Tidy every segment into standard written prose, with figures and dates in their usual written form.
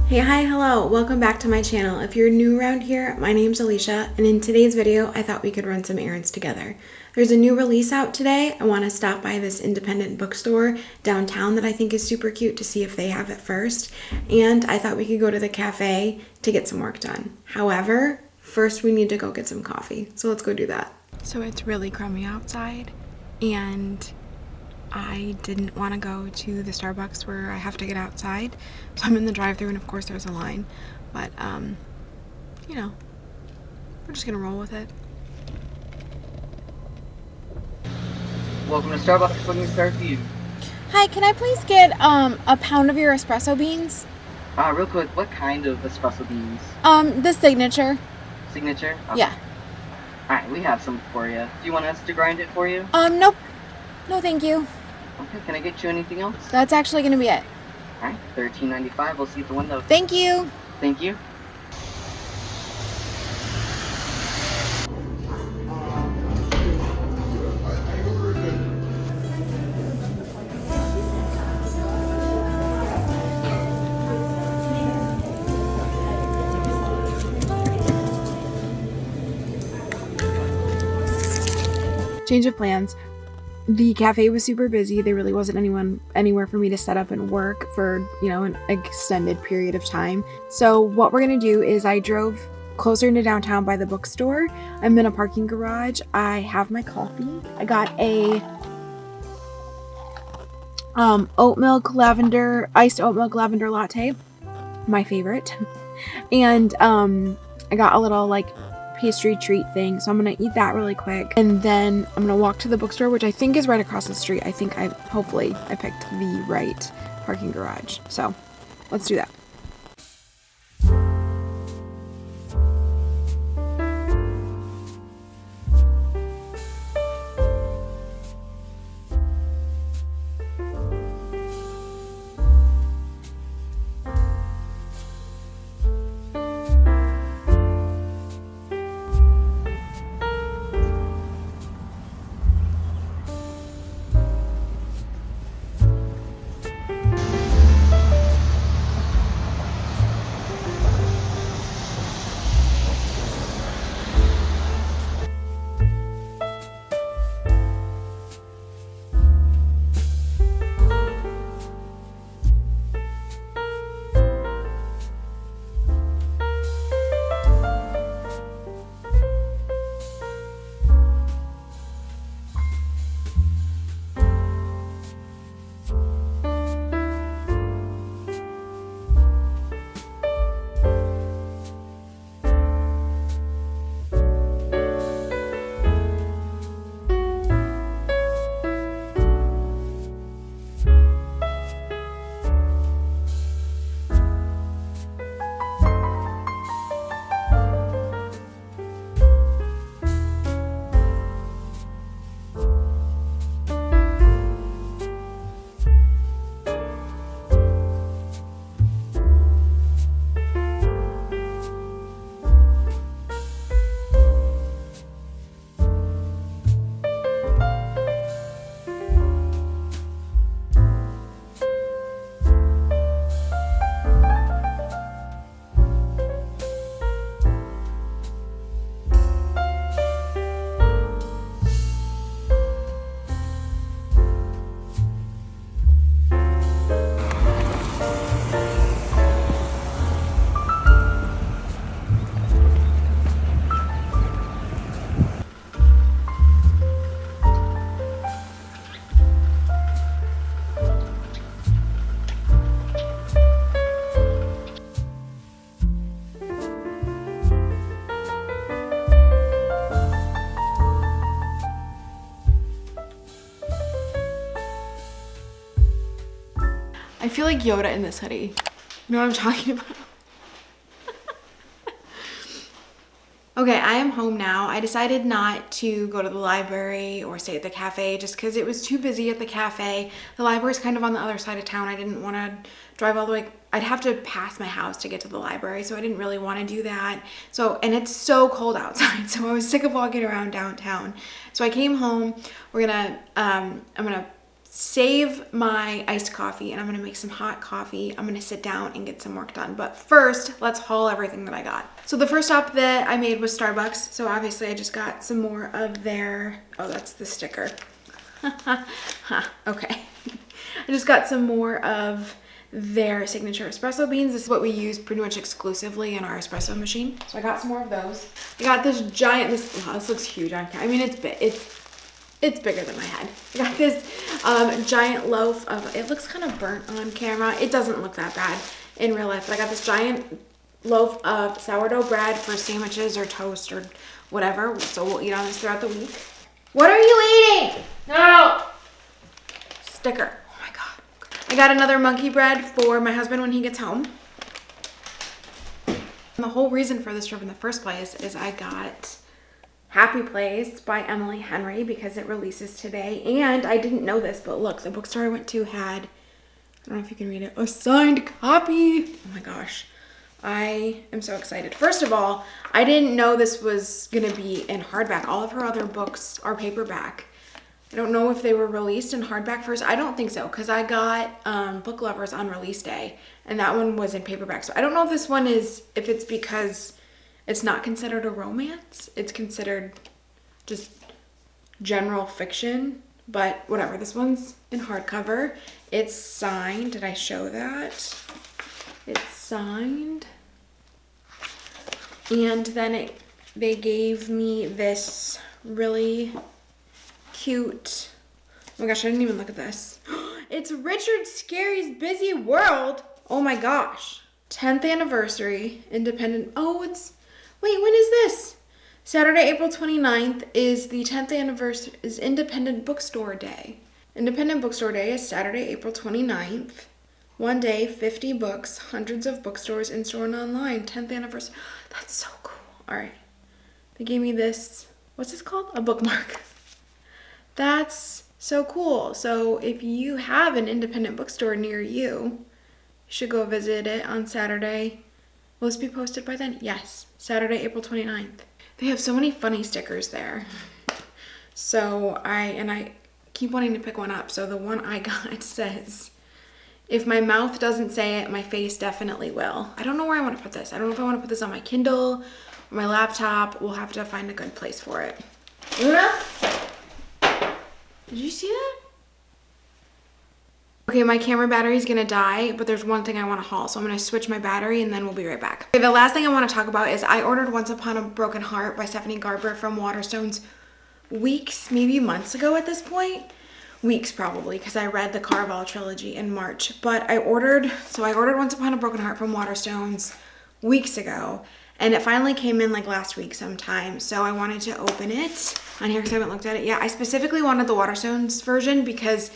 Hey, hi, hello, welcome back to my channel. If you're new around here, my name's Alisha, and in today's video, I thought we could run some errands together. There's a new release out today. I want to stop by this independent bookstore downtown that I think is super cute to see if they have it first, and I thought we could go to the cafe to get some work done. However, first we need to go get some coffee, so let's go do that. So it's really crummy outside, and I didn't want to go to the Starbucks where I have to get outside, so I'm in the drive-thru, and of course there's a line, but you know, we're just gonna roll with it. Welcome to Starbucks. Let me start for you. Hi, can I please get a pound of your espresso beans? Real quick, what kind of espresso beans? The signature. Signature? Okay. Yeah. Alright, we have some for you. Do you want us to grind it for you? Nope. No, thank you. Okay, can I get you anything else? That's actually gonna be it. Alright, $13.95. We'll see you at the window. Thank you. Thank you. Change of plans. The cafe was super busy. There really wasn't anywhere for me to set up and work for, an extended period of time. So what we're gonna do is I drove closer into downtown by the bookstore. I'm in a parking garage. I have my coffee. I got a iced oat milk lavender latte, my favorite. And I got a little pastry treat thing, so I'm gonna eat that really quick, and then I'm gonna walk to the bookstore, which I think is right across the street. Hopefully I picked the right parking garage, so let's do that. I feel like Yoda in this hoodie. You know what I'm talking about? Okay, I am home now. I decided not to go to the library or stay at the cafe just because it was too busy at the cafe. The library is kind of on the other side of town. I didn't want to drive all the way. I'd have to pass my house to get to the library, so I didn't really want to do that. And it's so cold outside, so I was sick of walking around downtown. So I came home. I'm gonna save my iced coffee and I'm gonna make some hot coffee. I'm gonna sit down and get some work done. But first, let's haul everything that I got. So the first stop that I made was Starbucks. So obviously I just got some more of their, oh, that's the sticker. Okay. I just got some more of their signature espresso beans. This is what we use pretty much exclusively in our espresso machine. So I got some more of those. I got this giant, this looks huge on camera. I mean, it's big, it's bigger than my head. I got this giant loaf of, it looks kind of burnt on camera. It doesn't look that bad in real life, but I got this giant loaf of sourdough bread for sandwiches or toast or whatever. So we'll eat on this throughout the week. What are you eating? No! Sticker. Oh my God. I got another monkey bread for my husband when he gets home. And the whole reason for this trip in the first place is I got Happy Place by Emily Henry because it releases today. And I didn't know this, but look, the bookstore I went to had, I don't know if you can read it, a signed copy. Oh my gosh. I am so excited. First of all, I didn't know this was gonna be in hardback. All of her other books are paperback. I don't know if they were released in hardback first. I don't think so, because I got Book Lovers on release day, and that one was in paperback. So I don't know if this one is, if it's because it's not considered a romance. It's considered just general fiction, but whatever. This one's in hardcover. It's signed. Did I show that? It's signed. And then they gave me this really cute, oh my gosh, I didn't even look at this. It's Richard Scarry's Busy World. Oh my gosh. 10th anniversary, independent, oh, it's, wait, when is this? Saturday, April 29th is the 10th anniversary, is Independent Bookstore Day. Independent Bookstore Day is Saturday, April 29th. One day, 50 books, hundreds of bookstores in-store and online, 10th anniversary. That's so cool. All right. They gave me this, what's this called? A bookmark. That's so cool. So if you have an independent bookstore near you, you should go visit it on Saturday. Will this be posted by then? Yes, Saturday, April 29th. They have so many funny stickers there. So I keep wanting to pick one up. So the one I got says, if my mouth doesn't say it, my face definitely will. I don't know where I want to put this. I don't know if I want to put this on my Kindle or my laptop. We'll have to find a good place for it. Luna? Did you see that? Okay, my camera battery is gonna die, but there's one thing I want to haul, so I'm gonna switch my battery and then we'll be right back. Okay, the last thing I want to talk about is I ordered Once Upon a Broken Heart by Stephanie Garber from Waterstones weeks, maybe months ago at this point. Weeks probably, because I read the Carvel trilogy in March. But I ordered Once Upon a Broken Heart from Waterstones weeks ago, and it finally came in like last week sometime. So I wanted to open it on here because I haven't looked at it yet. I specifically wanted the Waterstones version because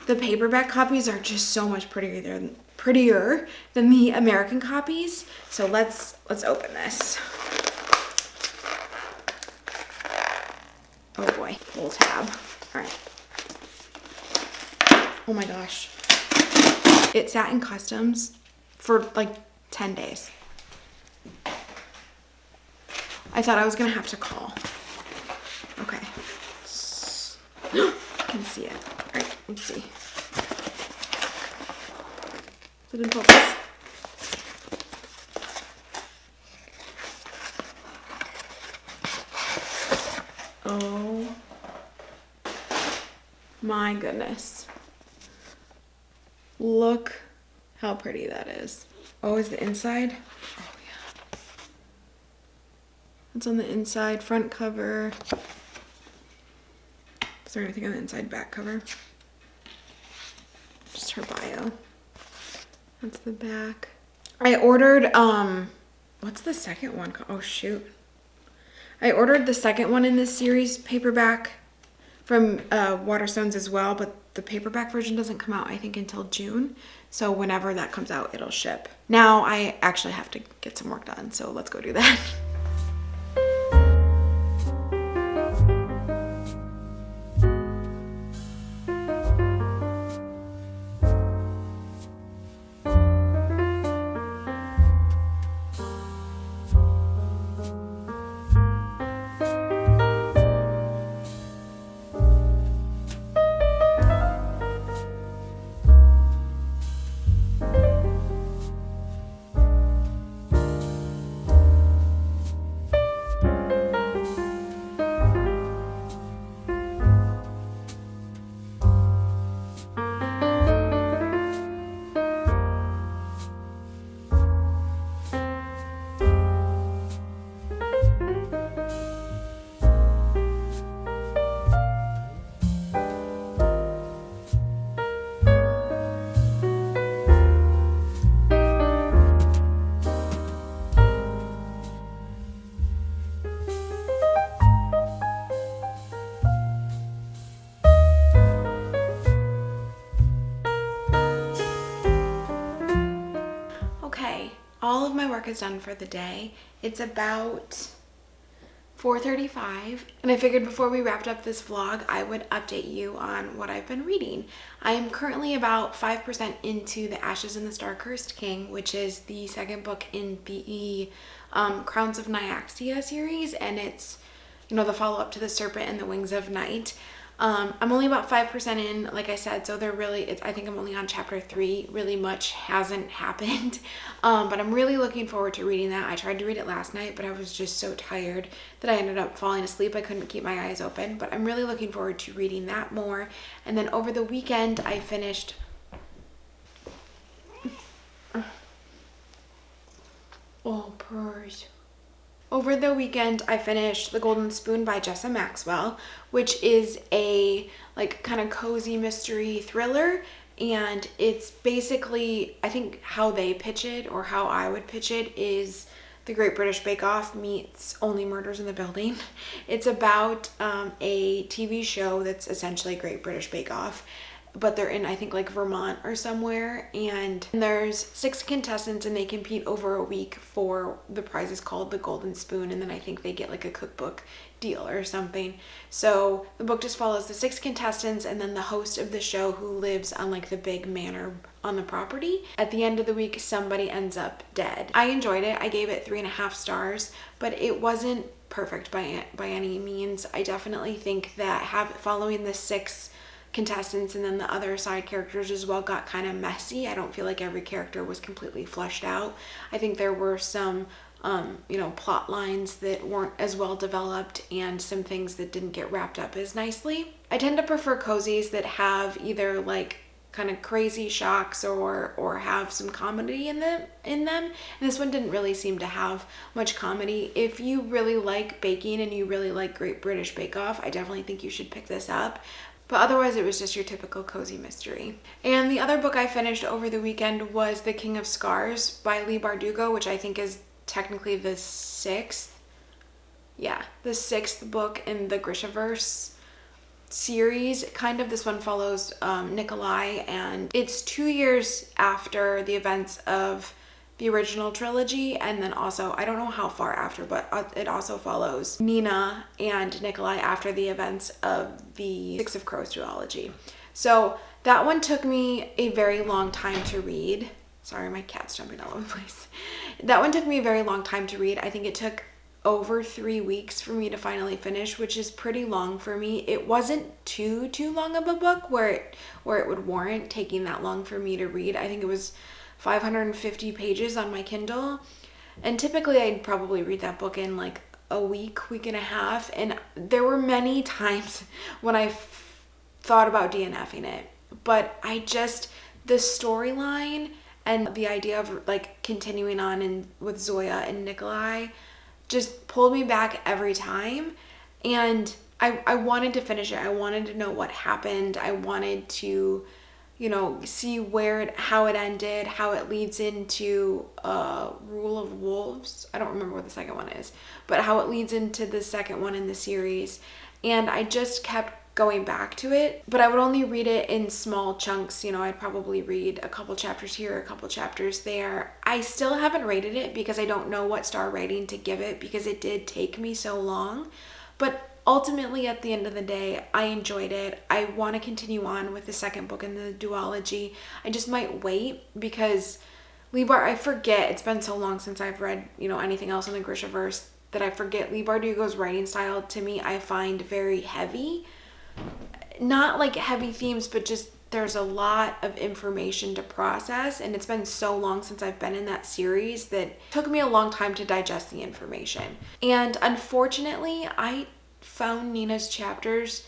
the paperback copies are just so much prettier than the American copies. So let's open this. Oh boy, full tab. All right. Oh my gosh. It sat in customs for like 10 days. I thought I was gonna have to call. Okay. You can see it. All right, let's see. Is it in focus? Oh my goodness. Look how pretty that is. Oh, is the inside? Oh yeah. It's on the inside, front cover. Is there anything on the inside, back cover? Just her bio. That's the back. I ordered, what's the second one called? Oh shoot. I ordered the second one in this series, paperback, from Waterstones as well, but the paperback version doesn't come out, I think, until June. So whenever that comes out, it'll ship. Now I actually have to get some work done, so let's go do that. all of my work is done for the day. It's about 4:35, and I figured before we wrapped up this vlog, I would update you on what I've been reading. I am currently about 5% into The Ashes in the Star-Cursed King, which is the second book in the Crowns of Nyaxia series, and it's, you know, the follow-up to The Serpent and the Wings of Night. I'm only about 5% in, like I said, so they're really, I think I'm only on chapter 3. Really much hasn't happened, but I'm really looking forward to reading that. I tried to read it last night, but I was just so tired that I ended up falling asleep. I couldn't keep my eyes open, but I'm really looking forward to reading that more. And then over the weekend, I finished... Oh, purrs. Over the weekend, I finished The Golden Spoon by Jessa Maxwell, which is a like kind of cozy mystery thriller. And it's basically, I think how they pitch it, or how I would pitch it, is The Great British Bake Off meets Only Murders in the Building. It's about a TV show that's essentially Great British Bake Off, but they're in, I think, like Vermont or somewhere, and there's 6 contestants and they compete over a week for the prize is called the Golden Spoon, and then I think they get like a cookbook deal or something. So the book just follows the 6 contestants and then the host of the show, who lives on like the big manor on the property. At the end of the week, somebody ends up dead. I enjoyed it. I gave it 3.5 stars, but it wasn't perfect by any means. I definitely think that following the 6 contestants and then the other side characters as well got kind of messy. I don't feel like every character was completely fleshed out. I think there were some plot lines that weren't as well developed and some things that didn't get wrapped up as nicely. I tend to prefer cozies that have either like kind of crazy shocks or have some comedy in them. And this one didn't really seem to have much comedy. If you really like baking and you really like Great British Bake Off, I definitely think you should pick this up. But otherwise, it was just your typical cozy mystery. And the other book I finished over the weekend was The King of Scars by Leigh Bardugo, which I think is technically the 6th. Yeah, the 6th book in the Grishaverse series. Kind of, this one follows Nikolai, and it's 2 years after the events of the original trilogy, and then also, I don't know how far after, but it also follows Nina and Nikolai after the events of the Six of Crows duology. So that one took me a very long time to read. Sorry, my cat's jumping all over the place. That one took me a very long time to read. I think it took over 3 weeks for me to finally finish, which is pretty long for me. It wasn't too long of a book where it would warrant taking that long for me to read. I think it was 550 pages on my Kindle, and typically I'd probably read that book in like a week and a half, and there were many times when I thought about DNFing it, but the storyline and the idea of like continuing on with Zoya and Nikolai just pulled me back every time, and I wanted to finish it. I wanted to know what happened. I wanted to see how it ended, how it leads into Rule of Wolves. I don't remember what the second one is, but how it leads into the second one in the series. And I just kept going back to it, but I would only read it in small chunks. I'd probably read a couple chapters here, a couple chapters there. I still haven't rated it because I don't know what star rating to give it, because it did take me so long. But ultimately, at the end of the day, I enjoyed it. I want to continue on with the second book in the duology. I just might wait because I forget. It's been so long since I've read, anything else in the Grishaverse that I forget. Leigh Bardugo's writing style, to me, I find very heavy. Not like heavy themes, but just there's a lot of information to process, and it's been so long since I've been in that series that it took me a long time to digest the information. And unfortunately, I found Nina's chapters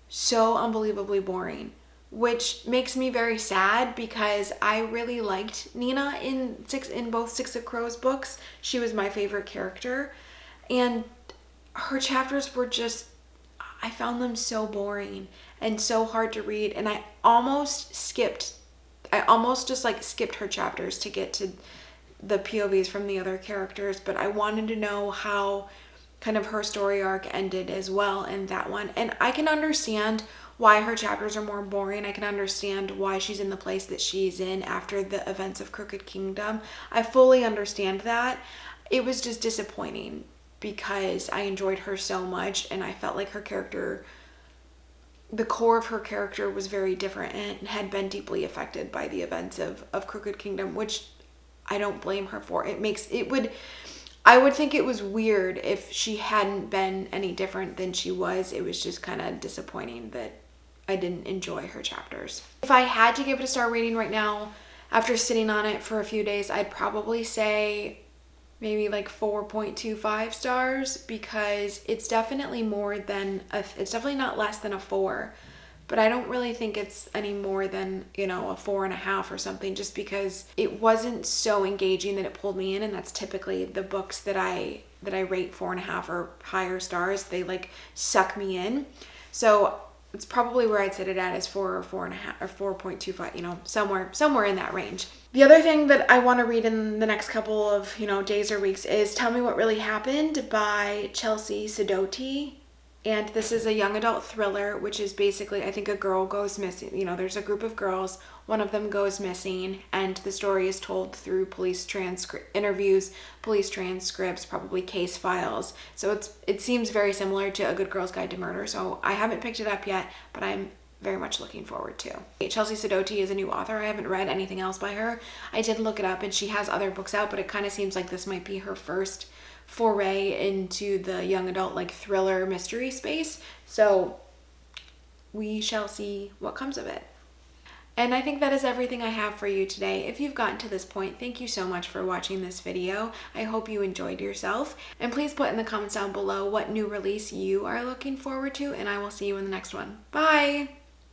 so unbelievably boring, which makes me very sad because I really liked Nina in both Six of Crows books. She was my favorite character, and her chapters were I found them so boring and so hard to read, and I almost just skipped her chapters to get to the POVs from the other characters, but I wanted to know how kind of her story arc ended as well in that one. And I can understand why her chapters are more boring. I can understand why she's in the place that she's in after the events of Crooked Kingdom. I fully understand that. It was just disappointing because I enjoyed her so much and I felt like her character, the core of her character was very different and had been deeply affected by the events of Crooked Kingdom, which I don't blame her for. I would think it was weird if she hadn't been any different than she was. It was just kind of disappointing that I didn't enjoy her chapters. If I had to give it a star rating right now, after sitting on it for a few days, I'd probably say maybe like 4.25 stars, because it's definitely it's definitely not less than a 4, but I don't really think it's any more than, a 4.5 or something, just because it wasn't so engaging that it pulled me in. And that's typically the books that I rate 4.5 or higher stars. They like suck me in. So it's probably where I'd set it at is 4 or 4.5 or 4.25, somewhere in that range. The other thing that I want to read in the next couple of, days or weeks is Tell Me What Really Happened by Chelsea Sedoti. And this is a young adult thriller, which is basically, I think a girl goes missing. There's a group of girls, one of them goes missing, and the story is told through police interviews, police transcripts, probably case files. So it seems very similar to A Good Girl's Guide to Murder. So I haven't picked it up yet, but I'm very much looking forward to. Chelsea Sedoti is a new author. I haven't read anything else by her. I did look it up, and she has other books out, but it kind of seems like this might be her first foray into the young adult like thriller mystery space. So we shall see what comes of it. And I think that is everything I have for you today. If you've gotten to this point, thank you so much for watching this video. I hope you enjoyed yourself. And please put in the comments down below what new release you are looking forward to, and I will see you in the next one. Bye!